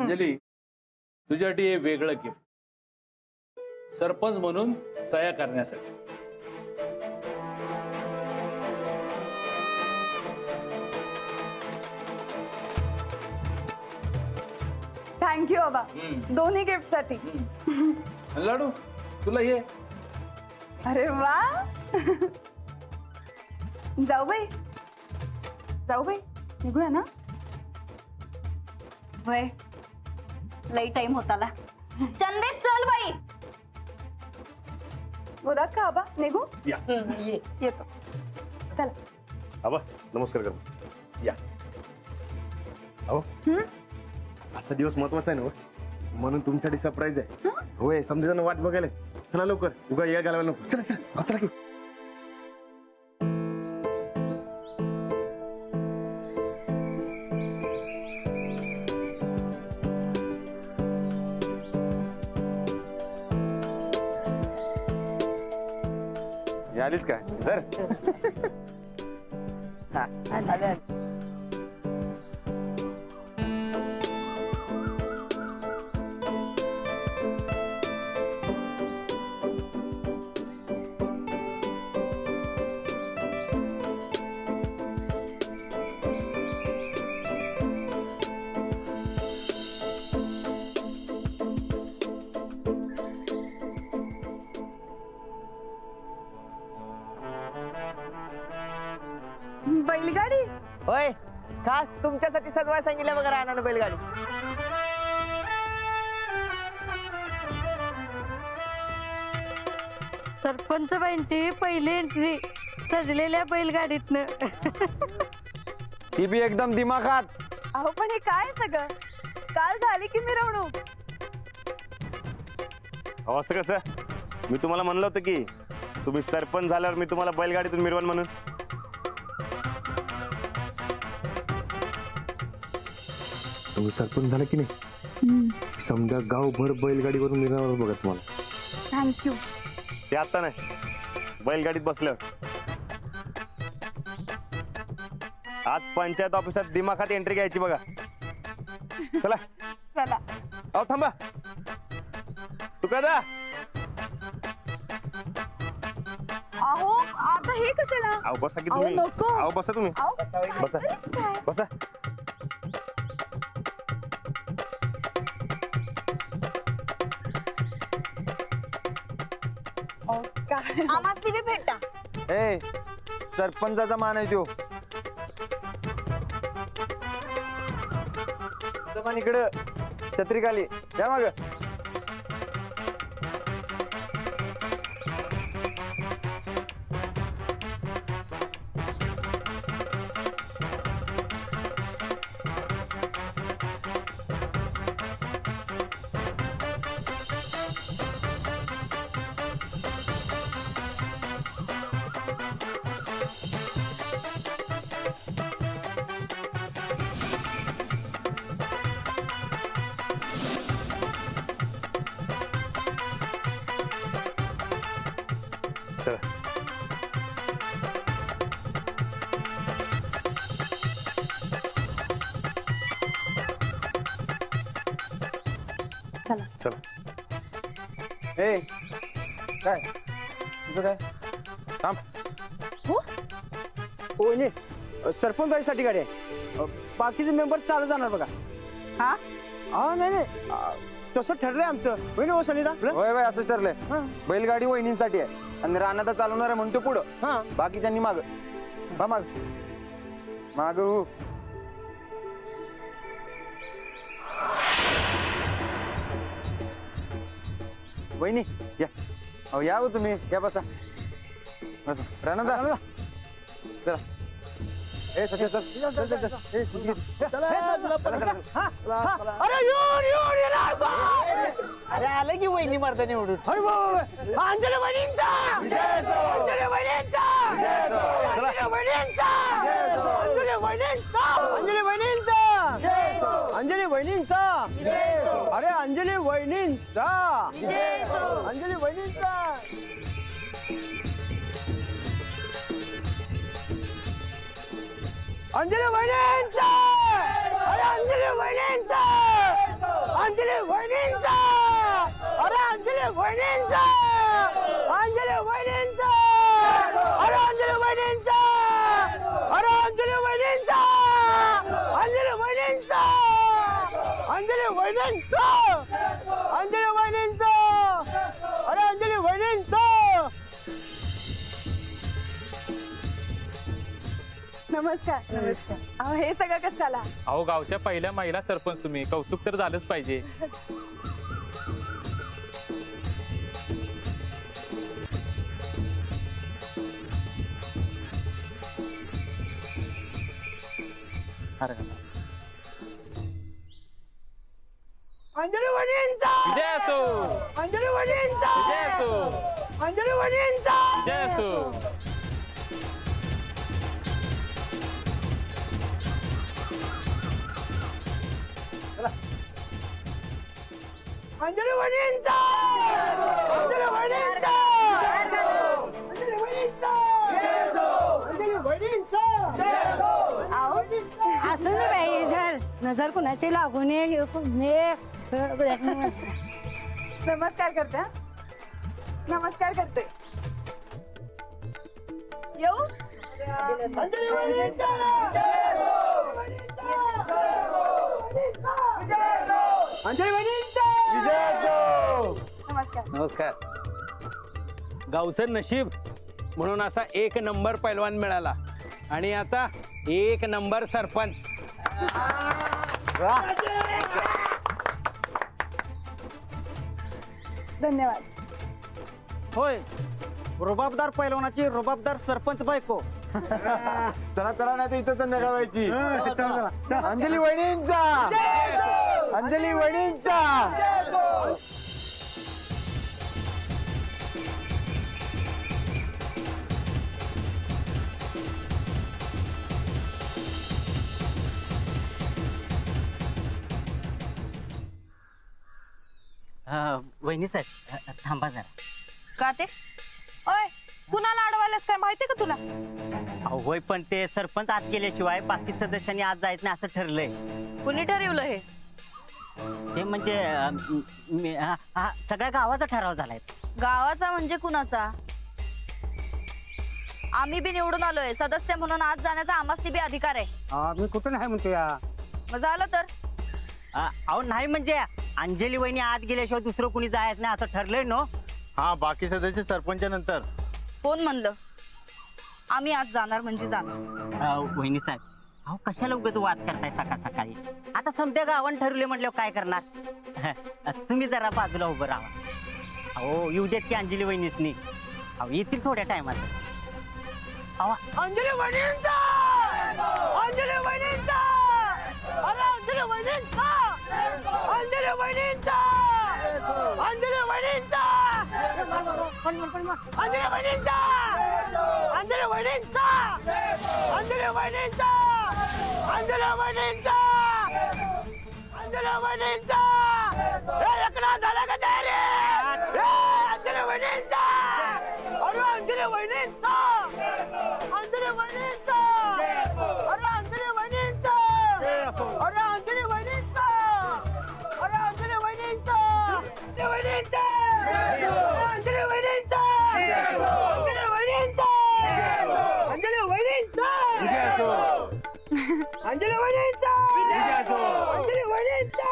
अंजली, तुझ्यासाठी हे वेगळं गिफ्ट, सरपंच म्हणून सह्या करण्यासाठी. थँक्यू बाबा, दोन्ही गिफ्ट साठी. आणि लाडू, तुला हे. अरे वा. जाऊ बाई, निघूया ना. वय लई टाइम होताला. चंदे चल बाई. बोला का आबा, निघू. या. येतो. चला. आबा नमस्कार कर. या. अहो आजचा दिवस महत्वाचा आहे ना, म्हणून तुमच्यासाठी सरप्राईज आहे. होय, समजा वाट बघायला. चला लवकर, उगा या घालवायला नको. चला चला चला की. आलीच काय सर. बैलगाडी. होय, खास तुमच्यासाठी सजवाय सांगितलं बघा रानानं बैलगाडी. सरपंच बाईंची पहिली एंट्री सजलेल्या बैलगाडीतनं. ती बी एकदम दिमाखात. अहो पण हे काय सगळं, काल झाली की मिरवणूक. अहो असं कसं, मी तुम्हाला म्हणलं होतं की तुम्ही सरपंच झाल्यावर मी तुम्हाला बैलगाडीतून मिरवन म्हणून. तुम्ही सरपंच झाला की नाही, समजा गावभर बैलगाडीवरून मिरवणार बघा तुम्हाला. थँक्यू. ते आता नाही, बैलगाडीत बसल्यावर. आज पंचायत ऑफिसात दिमाखात एंट्री घ्यायची बघा. चला. चला. अहो थांबा, तू का जा. अहो आता हे कशाला. अहो बसा की अहो, तुम्ही. नको. अहो बसा तुम्ही. अहो, बसा काय? बसा. अहो, काय. आम्हाच ती भेटा. ए सरपंचाचा मान आहे तो. मान इकडं छत्री खाली या माग. चला. चला. ए काय तुझं काय थांब. हो नाही, सरपंच बाईसाठी गाडी आहे. बाकीचे मेंबर चालत जाणार बघा. हा नाही नाही, तसं ठरलंय आमचं. होय ना हो सनीदा. होय होय, असंच ठरलंय. बैलगाडी वहिनींसाठी आहे आणि रानात चालवणार म्हणतो पुढं. हा, बाकीच्यांनी माग. हा माग माग. हो वहिनी या. अहो या हो तुम्ही, या बसा बसा. रानात चला. ए सत्य चल चल चल चल. ए सुजित अरे आलं की वहिनी मारता निवडून. अंजली वहिनींचा, अंजली वहिनींचा, अंजली वहिनींचा, अंजली वहिनींचा, अंजली वहिनींचा, अंजली वहिनींचा. अरे अंजली वहिनींचा, अंजली वहिनींचा. अंजली वहिनींचा, अरे अंजली वहिनींचा. अंजली वहिनींचा, अरे अंजली वहिनींचा, अंजली वहिनींचा, अरे अंजली वहिनींचा, अरे अंजली वहिनींचा, अंजली वहिनींचा, अंजली वहिनींचा, अंजली वहिनींचा, अरे अंजली वहिनींचा. नमस्कार नमस्कार. अहो हे सगळं कशाला? अहो गावच्या पहिल्या महिला सरपंच तुम्ही, कौतुक तर झालंच पाहिजे. अंजली वहिनींचा, विजय असो, अंजली वहिनींचा, विजय असो, अंजली वहिनींचा. विजय असो. अंजली वहिनींचा, अंजली वहिनींचा, अंजली वहिनींचा, अंजली वहिनींचा. असं नाही बाई, धर नजर कुणाची लागू नये हे नये. नमस्कार करते हा. नमस्कार करते. येऊ? अंजली वहिनींचा, अंजली वहिनींचा. विजय असो. नमस्कार. नमस्कार. गावचं नशीब म्हणून असा 1 नंबर पैलवान मिळाला आणि आता 1 नंबर सरपंच. धन्यवाद. होय, रुबाबदार पैलवानाची रुबाबदार सरपंच बायको. चला चला नाही तर इथं संध्याकाळ व्हायची. अंजली वहिनींचा, अंजली वहिनींचा. वहिनी साहेब थांबा जरा. का ते? ओय कुणाला अडवायलास काय माहितीये का तुला? अहो होय, पण ते सरपंच आत गेल्याशिवाय बाकी सदस्यांनी आज जायचं नाही असं ठरलंय. कुणी ठरवलं हे? ते म्हणजे सगळ्या गावाचा ठराव झालाय. गावाचा म्हणजे कुणाचा? आम्ही बी निवडून आलोय सदस्य म्हणून आज जाण्याचा आम्हाला बी अधिकार आहे. मी कुठून आहे म्हणतो या. मग झालं तर अहो नाही म्हणजे अंजली वहिनी आत गेल्याशिवाय दुसरं कुणी जायचं नाही असं ठरलंय नो. हा, बाकी सदस्य सरपंच नंतर. कोण म्हणलं? आम्ही आज जाणार म्हणजे जाणार. वहिनी साहेब, अहो कशाला उगाच वाद करताय सकाळ सकाळी? आता समजा गावान ठरवले म्हटल्यावर काय करणार? तुम्ही जरा बाजूला उभं राहा. अहो येऊ देत की अंजली वहिनीसनी. अहो येतील थोड्या टायमात. अंजली वहिनींचा, अंजली वहिनींचा, अरे अंजली वहिनींचा, अंजली वहिनींचा, अंजली वहिनींचा, अंजली वहिनींचा, अंजली वहिनींचा, अंजली वहिनींचा, अंजली वहिनींचा, अंजली वहिनींचा. एकना झाला का तयारी? अंजली वहिनींचा, अरे अंजली वहिनींचा, अंजली वहिनींचा, अरे अंजली वहिनींचा, अरे अंजली वहिनींचा, अरे अंजली वहिनींचा, अंजली वहिनींचा, अंजली वहिनींचा, अंजली वहिनींचा, अंजली वहिनींचा, अंजली वहिनींचा, अंजली वहिनींचा.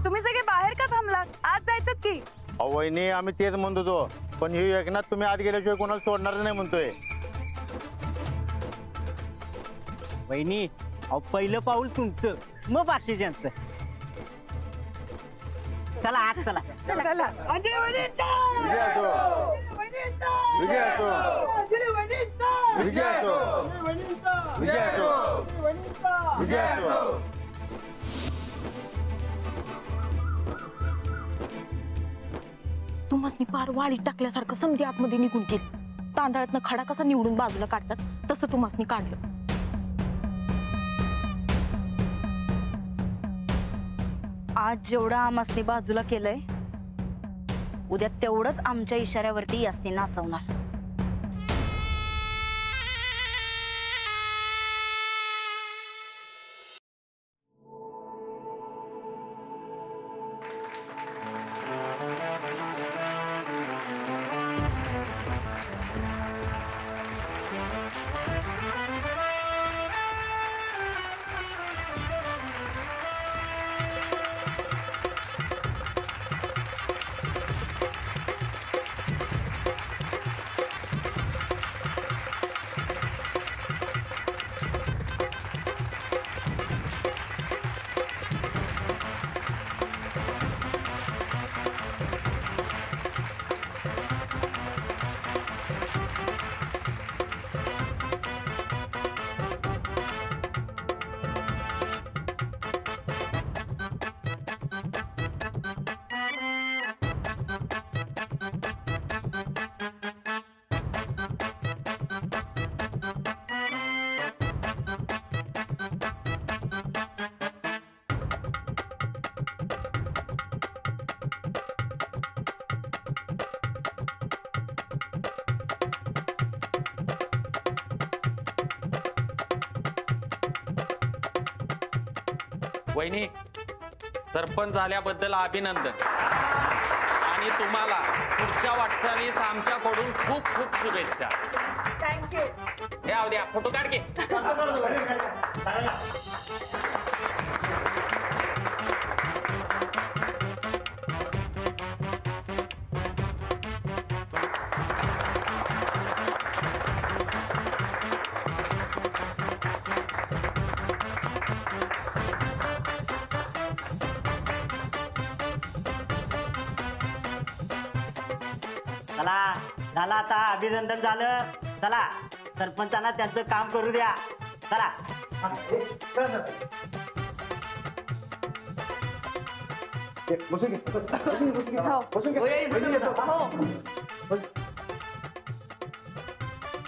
तुम्ही सगळे बाहेर का थांबलात? आज जायचं की? वहिनी आम्ही तेच म्हणत होतो, पण ही एकनाथ तुम्ही आत गेल्याशिवाय कोणाला सोडणार नाही म्हणतोय. वहिनी अहो पहिलं पाऊल तुमचं, मग बाकीच्यांचं. चला आत चला. चला. अंजली वहिनींचा, विजय असो, विजय असो, अंजली वहिनींचा, विजय असो, विजय असो, विजय असो. तू मसनी पार वाळी टाकल्यासारखं समधी आतमध्ये निघून गेली. तांदळातनं खडा कसा निवडून बाजूला काढतात तसं तू मसनी काढलं. आज जेवढं आमासनी बाजूला केलंय उद्या तेवढंच आमच्या इशाऱ्यावरती यासनी नाचवणार. वहिनी, सरपंच झाल्याबद्दल अभिनंदन आणि तुम्हाला पुढच्या वाटचालीस आमच्याकडून खूप खूप शुभेच्छा. थँक्यू. द्या द्या, फोटो काढ घे. चला झालं आता अभिनंदन झालं. चला सरपंचांना त्यांचं काम करू द्या. चला बसून घे. बसून घे. हो.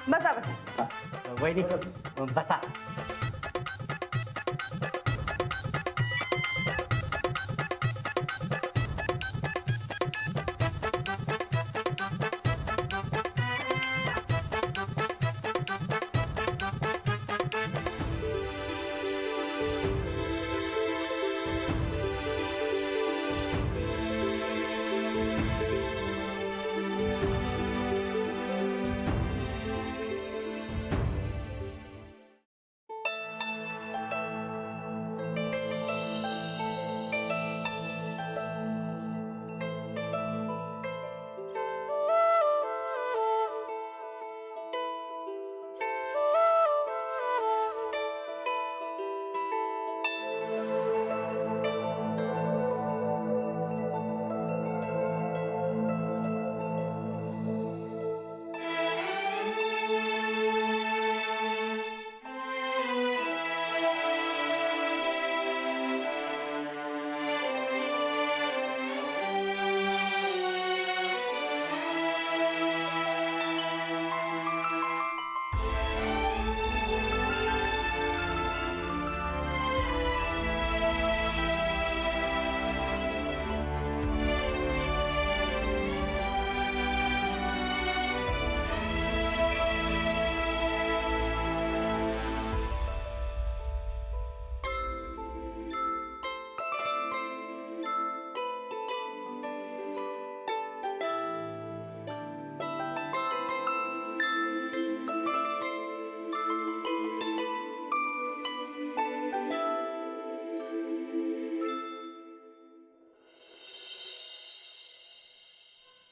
बसा बसा. वहिनी बसा.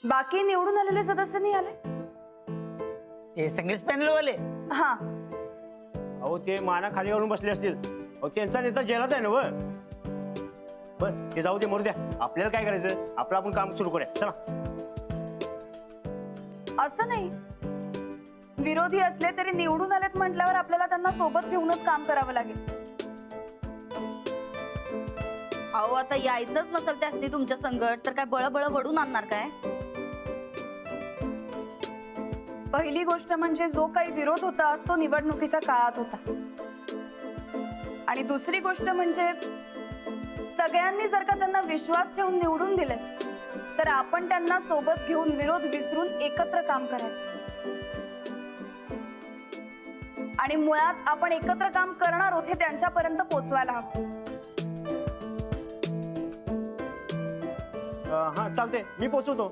बाकी निवडून आलेले सदस्य नाही आले. हे सगळेच पॅनलवाले. हा. अहो ते माना खाली घालून बसले असतील. अहो त्यांचा नेता जेलात आहे ना व. बर ते जाऊ दे, मरू द्या. आपल्याला काय करायचं, आपलं आपण काम सुरू करूया. चला. असं नाही, विरोधी असले तरी निवडून आलेत म्हटल्यावर आपल्याला त्यांना सोबत घेऊनच काम करावं लागेल. अहो आता यायचंच नसेल त्यासनी तुमच्या संकट तर काय बळबळ वडून आणणार काय? पहिली गोष्ट म्हणजे जो काही विरोध होता तो निवडणुकीच्या काळात होता. आणि दुसरी गोष्ट म्हणजे सगळ्यांनी जर का त्यांना विश्वास ठेवून निवडून दिले तर तर आपण त्यांना सोबत घेऊन विरोध विसरून एकत्र काम करायचं. आणि मुळात आपण एकत्र काम करणार आहोत हे त्यांच्यापर्यंत पोहोचवायला हवं. हा चालते, मी पोचवतो.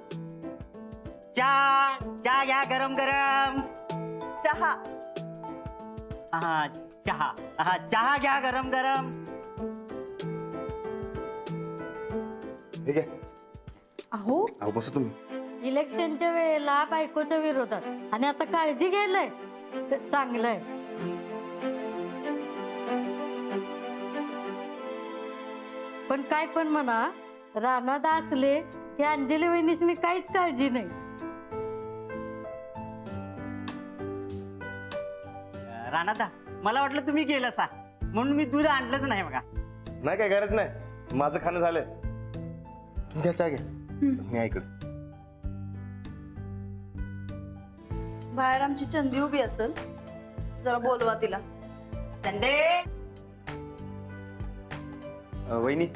चहा घ्या गरम गरम. चहा. हा चहा घ्या गरम गरम. ठीक आहे. अहो अहो बसा तुम्ही. इलेक्शनच्या वेळेला बायकोच्या विरोधात आणि आता काळजी घ्यायलाय, ते चांगलंय. पण काय पण म्हणा, रानात असले की अंजली वहिनीसनी काहीच काळजी नाही. राणादा, मला वाटलं तुम्ही गेलं सा म्हणून मी दूध आणलंच नाही बघा. नाही काय गरज नाही, माझं खाणं झालंय. तुम्ही घ्या चहा घ्या, मी ऐकलं. बाहेर आमची चंदी उभी असेल, जरा बोलवा तिला. चंदे. वहिनी,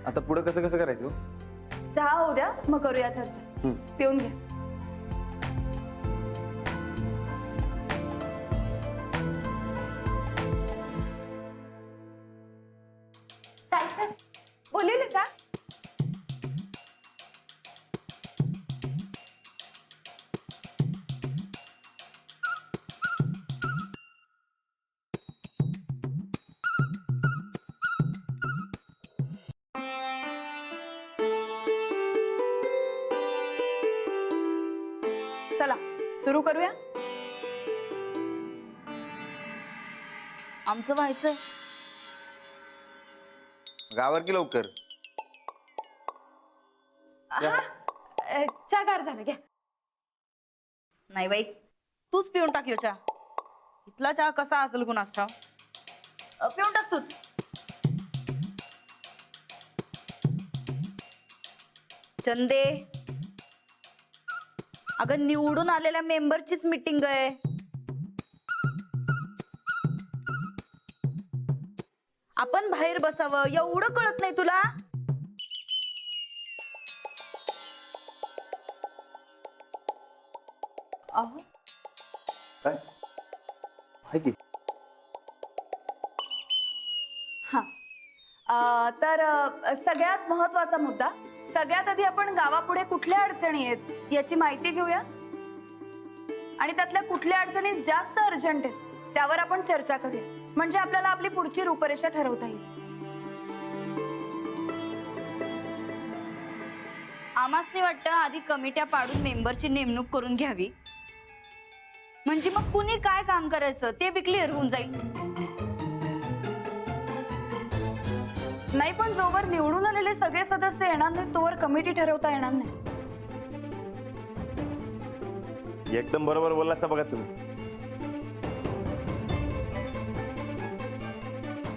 आता पुढे कसं कसं करायचं? चहा होऊ द्या, मग करूया चर्चा. पिऊन घ्या. बोलले सा चला सुरू करूया. आमचं व्हायचंय. गावर की लवकर. चहा गार झाला, घ्या. नाही बाई, तूच पिऊन टाक ह्यो चहा. इथला चहा कसा असेल कुणास ठाव. पिऊन टाक तूच. चंदे, अगं निवडून आलेल्या मेंबरचीच मीटिंग आहे. आपण बाहेर बसावं एवढं कळत नाही तुला? अहो काय आहे की? तर सगळ्यात महत्वाचा मुद्दा, सगळ्यात आधी आपण गावापुढे कुठल्या अडचणी आहेत याची माहिती घेऊया. आणि त्यातल्या कुठल्या अडचणी जास्त अर्जंट आहेत त्यावर आपण चर्चा करूया. म्हणजे आपल्याला आपली पुढची रूपरेषा ठरवता येईल. आम्हासनी वाटतं आधी कमिट्या पाडून मेंबरची नेमणूक करून घ्यावी, म्हणजे मग कुणी काय काम करायचं ते बी क्लिअर होऊन जाईल. नाही, पण जोवर निवडून आलेले सगळे सदस्य येणार नाही तोवर कमिटी ठरवता येणार नाही. एकदम बरोबर बोललासा बघा तुम्ही.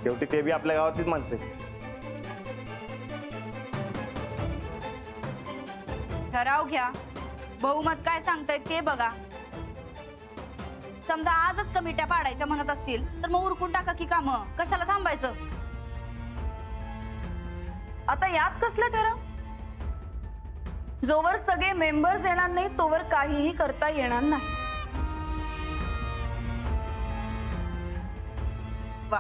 शेवटी ते बी आपल्या गावातलीच माणसं आहेत. ठराव घ्या, बहुमत काय सांगताय ते बघा. समजा आजच कमिट्या पाडायच्या म्हणत असतील तर मग उरकून टाका की काम, कशाला थांबायचं. आता यात कसलं ठराव? जोवर सगळे मेंबर्स येणार नाही तोवर काहीही करता येणार नाही. वा,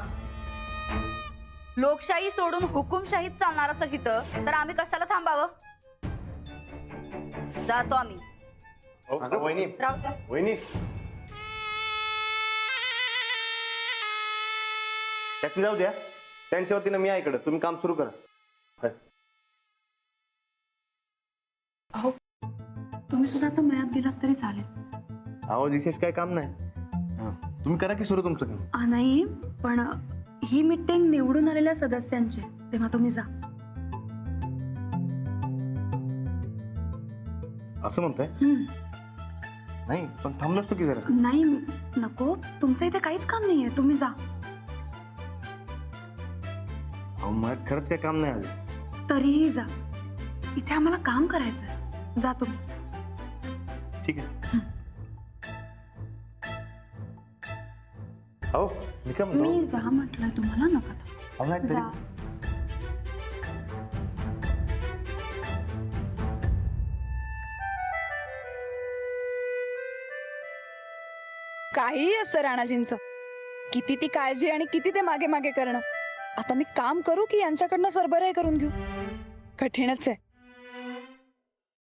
लोकशाही सोडून हुकुमशाहीत चालणार असं इथं तर आम्ही कशाला थांबावं. जातो आम्ही. वहिनी, राहू द्या. वहिनी, त्याची जाऊ द्या. त्यांच्या वतीनं मी ऐकलं, तुम्ही काम सुरू करा. अहो तुम्ही सुद्धा आता मयात दिलात तरी चालेल. अहो विशेष काय काम नाही. तुम्ही करा की सुरू तुमचं काम. नाही, पण ही मीटिंग निवडून आलेल्या सदस्यांची, तेव्हा तुम्ही जा. असं म्हणताय? नाही, पण थांबलोच तू की जरा. नाही नको, तुमचं इथे काहीच काम नाहीये, तुम्ही जा. अहो मला खरंच काय काम नाही आलं. तरीही जा, इथे आम्हाला काम करायचंय. जा तुम्ही. ठीक आहे. हो मी काय म्हणतो, मी जा म्हटलंय तुम्हाला, नका अहो, नाही जा. तरी- काहीही असतं राणाजींचं, किती ती काळजी आणि किती ते मागे मागे करणं. आता मी काम करू की यांच्याकडनं सरबराही करून घेऊ? कठीणच आहे.